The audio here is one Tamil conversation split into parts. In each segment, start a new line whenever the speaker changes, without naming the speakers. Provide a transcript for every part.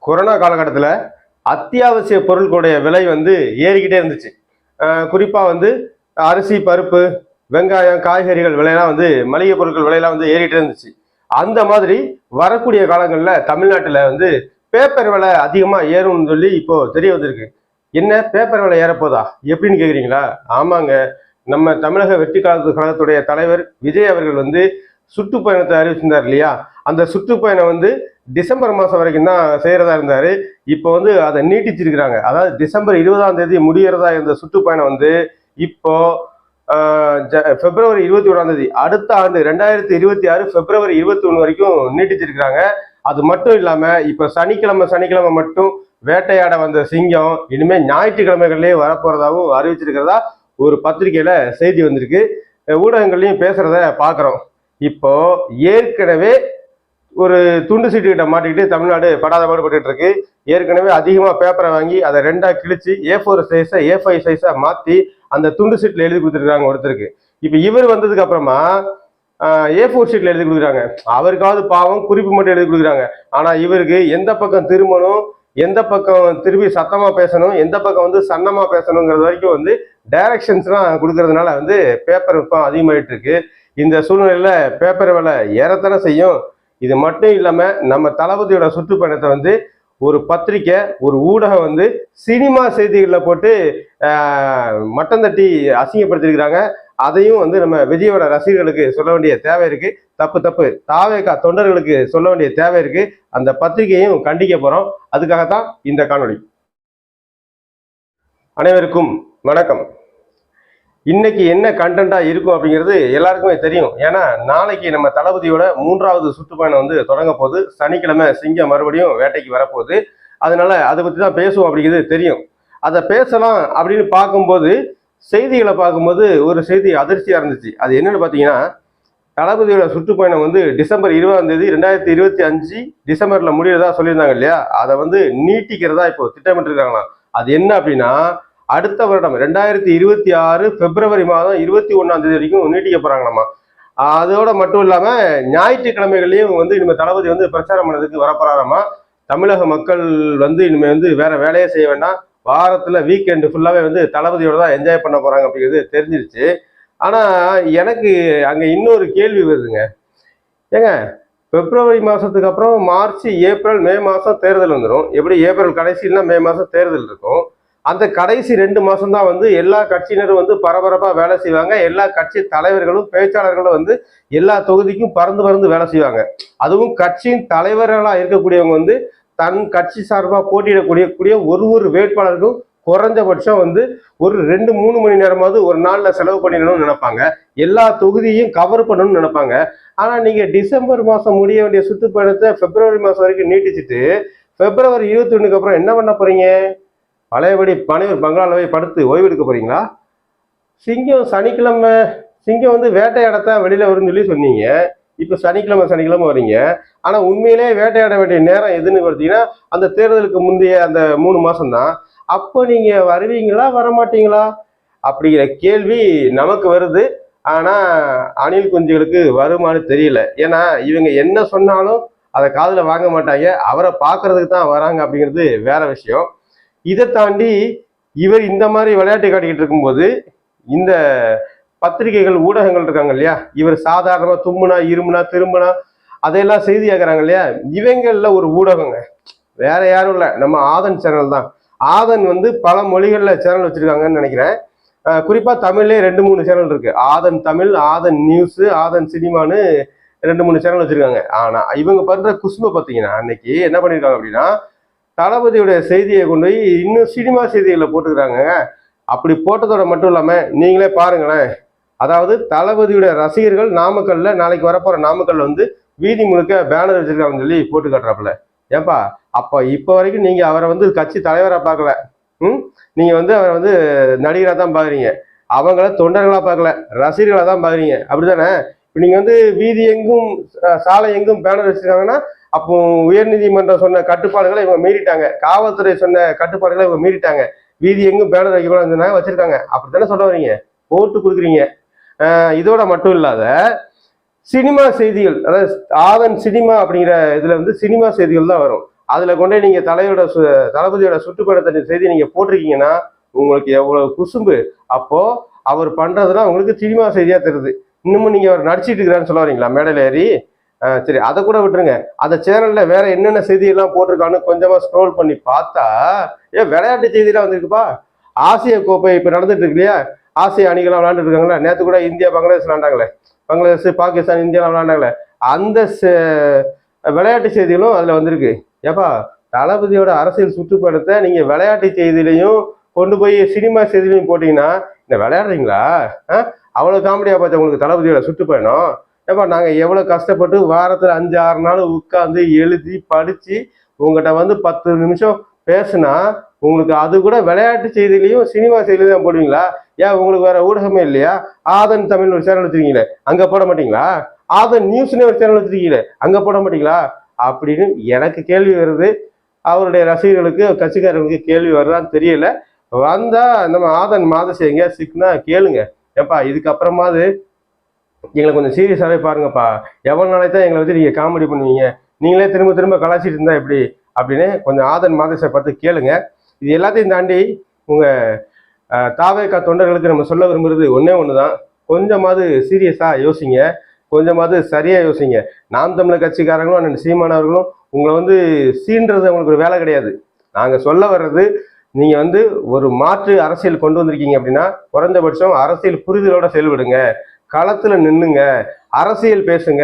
கொரோனா காலகட்டத்தில் அத்தியாவசிய பொருட்களுடைய விலை வந்து ஏறிக்கிட்டே இருந்துச்சு. குறிப்பாக வந்து அரிசி, பருப்பு, வெங்காயம், காய்கறிகள் விலையெல்லாம் வந்து மளிகை பொருட்கள் விலையெல்லாம் வந்து ஏறிக்கிட்டே இருந்துச்சு. அந்த மாதிரி வரக்கூடிய காலங்களில் தமிழ்நாட்டில் வந்து பேப்பர் விலை அதிகமாக ஏறும்னு சொல்லி இப்போ தெரிய வந்திருக்கு. என்ன பேப்பர் விலை ஏறப்போதா எப்படின்னு கேட்குறீங்களா? ஆமாங்க, நம்ம தமிழக வெற்றி கழகத்துடைய தலைவர் விஜய் அவர்கள் வந்து சுற்றுப்பயணத்தை அறிவிச்சிருந்தார் இல்லையா? அந்த சுற்றுப்பயணம் வந்து டிசம்பர் மாதம் வரைக்கும் தான் செய்கிறதா இருந்தார். இப்போ வந்து அதை நீட்டிச்சிருக்கிறாங்க. அதாவது டிசம்பர் 20ஆம் தேதி முடிகிறதா இருந்த சுற்றுப்பயணம் வந்து இப்போ பிப்ரவரி 21ஆம் தேதி அடுத்த ஆண்டு 2026 பிப்ரவரி 21 வரைக்கும் நீட்டிச்சிருக்கிறாங்க. அது மட்டும் இல்லாமல் இப்போ சனிக்கிழமை மட்டும் வேட்டையாட வந்த சிங்கம் இனிமேல் ஞாயிற்றுக்கிழமைகள்லேயே வரப்போறதாகவும் அறிவிச்சிருக்கிறதா ஒரு பத்திரிகையில செய்தி வந்திருக்கு. ஊடகங்கள்லையும் பேசுறத பார்க்குறோம். இப்போ ஏற்கனவே ஒரு துண்டு சீட்டு கிட்ட மாட்டிக்கிட்டு தமிழ்நாடு படாத பாடுபட்டு இருக்கு. ஏற்கனவே அதிகமாக பேப்பரை வாங்கி அதை 2ஆ கிழிச்சு A4 சைஸை A5 சைஸா மாற்றி அந்த துண்டு சீட்டில் எழுதி கொடுத்துருக்காங்க ஒருத்தருக்கு. இப்போ இவர் வந்ததுக்கு அப்புறமா A4 ஷீட்ல எழுதி கொடுக்குறாங்க. அவருக்காவது பாவம் குறிப்பு மட்டும் எழுதி கொடுக்குறாங்க. ஆனால் இவருக்கு எந்த பக்கம் திரும்பணும், எந்த பக்கம் திரும்பி சத்தமாக பேசணும், எந்த பக்கம் வந்து சன்னமாக பேசணுங்கிறது வரைக்கும் வந்து டைரக்ஷன்ஸ்லாம் கொடுக்கறதுனால வந்து பேப்பர் இப்போ அதிகமாகிட்டு இருக்கு. இந்த சூழ்நிலையில் பேப்பர் விலை ஏறத்தானே செய்யும். இது மட்டும் இல்லாமல் நம்ம தளபதியோட சுற்றுப்பயணத்தை வந்து ஒரு பத்திரிக்கை, ஒரு ஊடகம் வந்து சினிமா செய்திகளில் போட்டு மட்டம் தட்டி அசிங்கப்படுத்திருக்கிறாங்க. அதையும் வந்து நம்ம விஜயோட ரசிகர்களுக்கு சொல்ல வேண்டிய தேவை இருக்கு. தப்பு தாவேகா தொண்டர்களுக்கு சொல்ல வேண்டிய தேவை இருக்கு. அந்த பத்திரிகையையும் கண்டிக்க போறோம். அதுக்காகத்தான் இந்த காணொளி. அனைவருக்கும் வணக்கம். இன்னைக்கு என்ன கண்டென்ட்டா இருக்கும் அப்படிங்கிறது எல்லாருக்குமே தெரியும். ஏன்னா நாளைக்கு நம்ம தளபதியோட 3வது சுற்றுப்பயணம் வந்து தொடங்க போகுது. சனிக்கிழமை சிங்கம் மறுபடியும் வேட்டைக்கு வரப்போகுது. அதனால அதை பற்றி தான் பேசுவோம் அப்படிங்கிறது தெரியும். அதை பேசலாம் அப்படின்னு பார்க்கும்போது செய்திகளை பார்க்கும்போது ஒரு செய்தி அதிர்ச்சியாக இருந்துச்சு. அது என்னன்னு பார்த்தீங்கன்னா, தளபதியோட சுற்றுப்பயணம் வந்து டிசம்பர் 20ஆம் தேதி 2025 டிசம்பரில் முடியறதா சொல்லியிருந்தாங்க இல்லையா? அதை வந்து நீட்டிக்கிறதா இப்போ திட்டமிட்டு இருக்காங்களாம். அது என்ன அப்படின்னா, அடுத்த வருடம் 2026 பிப்ரவரி மாதம் 21ஆம் தேதி வரைக்கும் நீட்டிக்க போறாங்களாமா. அதோட மட்டும் இல்லாம ஞாயிற்றுக்கிழமைகளையும் வந்து இனிமேல் தளபதி வந்து பிரச்சாரம் பண்ணதுக்கு வரப்போறாராமா. தமிழக மக்கள் வந்து இனிமேல் வந்து வேற வேலையே செய்ய வேண்டாம், வாரத்துல வீக்கெண்டு ஃபுல்லாவே வந்து தளபதியோட தான் என்ஜாய் பண்ண போறாங்க அப்படிங்கிறது தெரிஞ்சிருச்சு. ஆனா எனக்கு அங்க இன்னொரு கேள்வி வருதுங்க. ஏங்க, பிப்ரவரி மாசத்துக்கு அப்புறம் மார்ச், ஏப்ரல், மே மாசம் தேர்தல் வந்துடும். எப்படி ஏப்ரல் கடைசியில்னா மே மாசம் தேர்தல் இருக்கும். அந்த கடைசி 2 மாசம் தான் வந்து எல்லா கட்சியினரும் வந்து பரபரப்பா வேலை செய்வாங்க. எல்லா கட்சி தலைவர்களும் பேச்சாளர்களும் வந்து எல்லா தொகுதிக்கும் பறந்து வேலை செய்வாங்க. அதுவும் கட்சியின் தலைவர்களா இருக்கக்கூடியவங்க வந்து தன் கட்சி சார்பா போட்டியிடக்கூடிய ஒரு வேட்பாளருக்கும் குறைஞ்சபட்சம் வந்து ஒரு 2-3 மணி நேரமாவது ஒரு நாள்ல செலவு பண்ணிடணும்னு நினைப்பாங்க. எல்லா தொகுதியும் கவர் பண்ணணும்னு நினைப்பாங்க. ஆனா நீங்க டிசம்பர் மாசம் முடிய வேண்டிய சுற்றுப்பயணத்தை பிப்ரவரி மாசம் வரைக்கும் நீட்டிச்சுட்டு பிப்ரவரி 21க்கு அப்புறம் என்ன பண்ண போறீங்க? பழையபடி பனையூர் பங்களாவை படுத்து ஓய்வெடுக்க போறீங்களா? சிங்கம் வந்து வேட்டையாடத்தான் வெளியில வரும்னு சொல்லி சொன்னீங்க. இப்ப சனிக்கிழமை வரீங்க. ஆனா உண்மையிலே வேட்டையாட வேண்டிய நேரம் எதுன்னு பார்த்தீங்கன்னா அந்த தேர்தலுக்கு முந்தைய அந்த 3 மாசம் தான். அப்போ நீங்க வருவீங்களா வரமாட்டீங்களா அப்படிங்கிற கேள்வி நமக்கு வருது. ஆனா அணில் குஞ்சுகளுக்கு வருமானு தெரியல. ஏன்னா இவங்க என்ன சொன்னாலும் அதை காதுல வாங்க மாட்டாங்க. அவரை பார்க்கறதுக்கு தான் வராங்க அப்படிங்கிறது வேற விஷயம். இதை தாண்டி இவர் இந்த மாதிரி விளையாட்டு காட்டிக்கிட்டு இருக்கும்போது இந்த பத்திரிகைகள், ஊடகங்கள் இருக்காங்க இல்லையா, இவர் சாதாரணமா தும்முனா, இருமுனா, திரும்பினா அதையெல்லாம் செய்தியாக்குறாங்க இல்லையா, இவங்கள ஒரு ஊடகங்க, வேற யாரும் இல்லை, நம்ம ஆதன் சேனல் தான். ஆதன் வந்து பல மொழிகளில் சேனல் வச்சிருக்காங்கன்னு நினைக்கிறேன். குறிப்பா தமிழ்லேயே 2-3 சேனல் இருக்கு. ஆதன் தமிழ், ஆதன் நியூஸ், ஆதன் சினிமான்னு 2-3 சேனல் வச்சிருக்காங்க. ஆனா இவங்க பண்ற குசுமை பார்த்தீங்கன்னா அன்னைக்கு என்ன பண்ணியிருக்காங்க அப்படின்னா, தளபதியுடைய செய்தியை கொண்டு போய் இன்னும் சினிமா செய்திகளை போட்டுக்கிறாங்க. அப்படி போட்டதோட மட்டும் இல்லாம நீங்களே பாருங்களேன். அதாவது தளபதியுடைய ரசிகர்கள் நாமக்கல்ல நாளைக்கு வரப்போற நாமக்கல்ல வந்து வீதி முழுக்க பேனர் வச்சிருக்காங்கன்னு சொல்லி போட்டு காட்டுறாப்புல. ஏப்பா, அப்ப இப்ப வரைக்கும் நீங்க அவரை வந்து கட்சி தலைவரா பார்க்கல. நீங்க வந்து அவரை வந்து நடிகரா தான் பாக்குறீங்க. அவங்கள தொண்டர்களா பார்க்கல, ரசிகர்களா தான் பாக்குறீங்க. அப்படித்தானே? இப்ப நீங்க வந்து வீதி எங்கும் சாலை எங்கும் பேனர் வச்சிருக்காங்கன்னா அப்போ உயர்நீதிமன்றம் சொன்ன கட்டுப்பாடுகளை இவங்க மீறிட்டாங்க. காவல்துறை சொன்ன கட்டுப்பாடுகளை இவங்க மீறிட்டாங்க. வீதி எங்கும் பேனர் வைக்கக்கூடாதுன்னு வச்சிருக்காங்க. அப்படித்தானே சொல்ல வரீங்க? போட்டு கொடுக்குறீங்க. இதோட மட்டும் இல்லாத சினிமா செய்திகள், அதாவது ஆதன் சினிமா அப்படிங்கிற இதுல வந்து சினிமா செய்திகள் தான் வரும். அதுல கொண்டே நீங்க தளபதியோட சுற்றுப்பயணத்தை செய்தி நீங்க போட்டிருக்கீங்கன்னா உங்களுக்கு எவ்வளவு குசும்பு. அப்போ அவர் பண்றதுலாம் உங்களுக்கு சினிமா செய்தியா தெரியுது. இன்னமும் நீங்க அவர் நடிச்சிட்டு இருக்கிறான்னு சொல்ல வரீங்களா மேடையில ஏறி? சரி, அதை கூட விட்டுருங்க. அந்த சேனல்ல வேற என்னென்ன செய்தியெல்லாம் போட்டிருக்கான்னு கொஞ்சமா ஸ்க்ரோல் பண்ணி பார்த்தா விளையாட்டு செய்தியெல்லாம் வந்திருக்குப்பா. ஆசிய கோப்பை இப்ப நடந்துட்டு இருக்கு இல்லையா? ஆசிய அணிகளாம் விளையாண்டுட்டு இருக்காங்களா? நேற்று கூட இந்தியா பங்களாதேஷ் விளையாண்டாங்களே, பங்களாதேஷ் பாகிஸ்தான் இந்தியா விளையாண்டாங்களே, அந்த விளையாட்டு செய்திகளும் அதுல வந்திருக்கு. ஏப்பா, தளபதியோட அரசியல் சுற்றுப்பயணத்தை நீங்க விளையாட்டு செய்தியிலையும் கொண்டு போய் சினிமா செய்தியிலையும் போட்டீங்கன்னா இந்த விளையாடுறீங்களா? அவ்வளவு காமெடியா பார்த்தா உங்களுக்கு தளபதியோட சுற்றுப்பயணம்? ஏப்பா, நாங்க எவ்வளவு கஷ்டப்பட்டு வாரத்துல 5-6 நாள் உட்காந்து எழுதி படிச்சு உங்ககிட்ட வந்து 10 நிமிஷம் பேசுனா உங்களுக்கு அது கூட விளையாட்டு செய்தியிலையும் சினிமா செய்தியிலையும் தான் போடுவீங்களா? ஏன் உங்களுக்கு வேற ஊடகமே இல்லையா? ஆதன் தமிழ் ஒரு சேனல் வச்சிருக்கீங்களே, அங்க போட மாட்டீங்களா? ஆதன் நியூஸ்னே ஒரு சேனல் வச்சிருக்கீங்களே, அங்க போட மாட்டீங்களா? அப்படின்னு எனக்கு கேள்வி வருது. அவருடைய ரசிகர்களுக்கு கட்சிக்காரர்களுக்கு கேள்வி வருதான்னு தெரியல. வந்தா நம்ம ஆதன் மாதசி எங்கேயா சிக்குனா கேளுங்க. ஏப்பா, இதுக்கப்புறமாவது எங்களை கொஞ்சம் சீரியஸாவே பாருங்கப்பா. எவ்வளவு நாளைக்கு தான் எங்களை வச்சு நீங்க காமெடி பண்ணுவீங்க? நீங்களே திரும்ப திரும்ப கலாச்சிட்டு இருந்தா எப்படி அப்படின்னு கொஞ்சம் ஆதன் மாதேஷை பார்த்து கேளுங்க. இது எல்லாத்தையும் தாண்டி உங்க தாவேகா தொண்டர்களுக்கு நம்ம சொல்ல விரும்புறது ஒன்னே ஒண்ணுதான். கொஞ்சமாவது சீரியஸா யோசிங்க, கொஞ்சமாவது சரியா யோசிங்க. நாம் தமிழர் கட்சிக்காரங்களும் அண்ணன் சீமானவர்களும் உங்களை வந்து சீன்றது அவங்களுக்கு ஒரு வேலை கிடையாது. நாங்க சொல்ல வர்றது, நீங்க வந்து ஒரு மாற்று அரசியல் கொண்டு வந்திருக்கீங்க அப்படின்னா குறைந்தபட்சம் அரசியல் புரிதலோட செயல்படுங்க, களத்துல நின்னுங்க, அரசியல் பேசுங்க,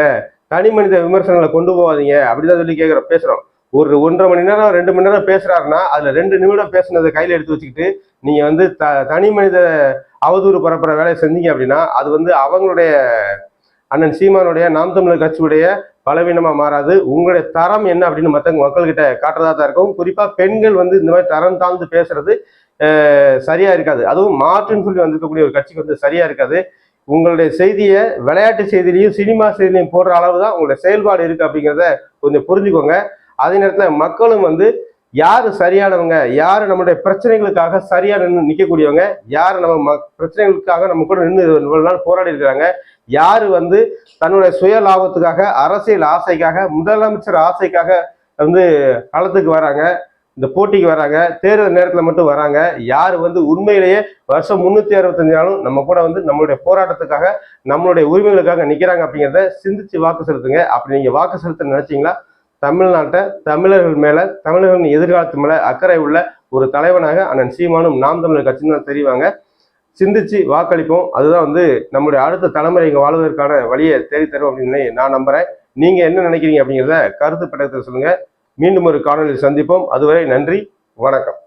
தனி மனித விமர்சனங்களை கொண்டு போகாதீங்க அப்படிதான் சொல்லி பேசுறோம். ஒரு 1.5 மணி நேரம் 2 மணி நேரம் பேசுறாருன்னா அதுல 2 நிமிடம் பேசுனதை கையில எடுத்து வச்சுக்கிட்டு நீங்க வந்து தனி மனித அவதூறு பரப்புற வேலையை செஞ்சீங்க அப்படின்னா அது வந்து அவங்களுடைய அண்ணன் சீமானுடைய நாம் தமிழர் கட்சியுடைய பலவீனமா மாறாது. உங்களுடைய தரம் என்ன அப்படின்னு மக்கள்கிட்ட காட்டுறதா தான் இருக்கும். குறிப்பா பெண்கள் வந்து இந்த மாதிரி தரம் தாழ்ந்து பேசுறது சரியா இருக்காது. அதுவும் மாற்றுன்னு சொல்லி வந்திருக்கக்கூடிய ஒரு கட்சிக்கு வந்து சரியா இருக்காது. உங்களுடைய செய்தியை விளையாட்டு செய்தியிலையும் சினிமா செய்தியிலையும் போடுற அளவு தான் உங்களுடைய செயல்பாடு இருக்கு அப்படிங்கிறத கொஞ்சம் புரிஞ்சுக்கோங்க. அதே நேரத்தில் மக்களும் வந்து யாரு சரியானவங்க, யாரு நம்மளுடைய பிரச்சனைகளுக்காக சரியா நின்று நிற்கக்கூடியவங்க, யாரு நம்ம பிரச்சனைகளுக்காக நம்ம கூட நின்று இவ்வளவு நாள் போராடி இருக்கிறாங்க, யாரு வந்து தன்னுடைய சுய லாபத்துக்காக அரசியல் ஆசைக்காக முதலமைச்சர் ஆசைக்காக வந்து களத்துக்கு வராங்க, இந்த போட்டிக்கு வராங்க, தேர்தல் நேரத்தில் மட்டும் வராங்க, யாரு வந்து உண்மையிலேயே வருஷம் 365 நாளும் நம்ம கூட வந்து நம்மளுடைய போராட்டத்துக்காக நம்மளுடைய உரிமைகளுக்காக நிற்கிறாங்க அப்படிங்கிறத சிந்திச்சு வாக்கு செலுத்துங்க. அப்படி நீங்க வாக்கு செலுத்த நினைச்சீங்களா தமிழ்நாட்டை தமிழர்கள் மேல, தமிழர்களின் எதிர்காலத்து மேல அக்கறை உள்ள ஒரு தலைவனாக அண்ணன் சீமானும் நாம் தமிழர் கட்சின்னு தான் தெரிவாங்க. சிந்திச்சு வாக்களிப்போம். அதுதான் வந்து நம்முடைய அடுத்த தலைமுறை இங்க வாழ்வதற்கான வழியை தேடி தரும் அப்படின்னு நான் நம்புறேன். நீங்க என்ன நினைக்கிறீங்க அப்படிங்கிறத கருத்து பட்டத்தில் சொல்லுங்க. மீண்டும் ஒரு காணொலியில் சந்திப்போம். அதுவரை நன்றி, வணக்கம்.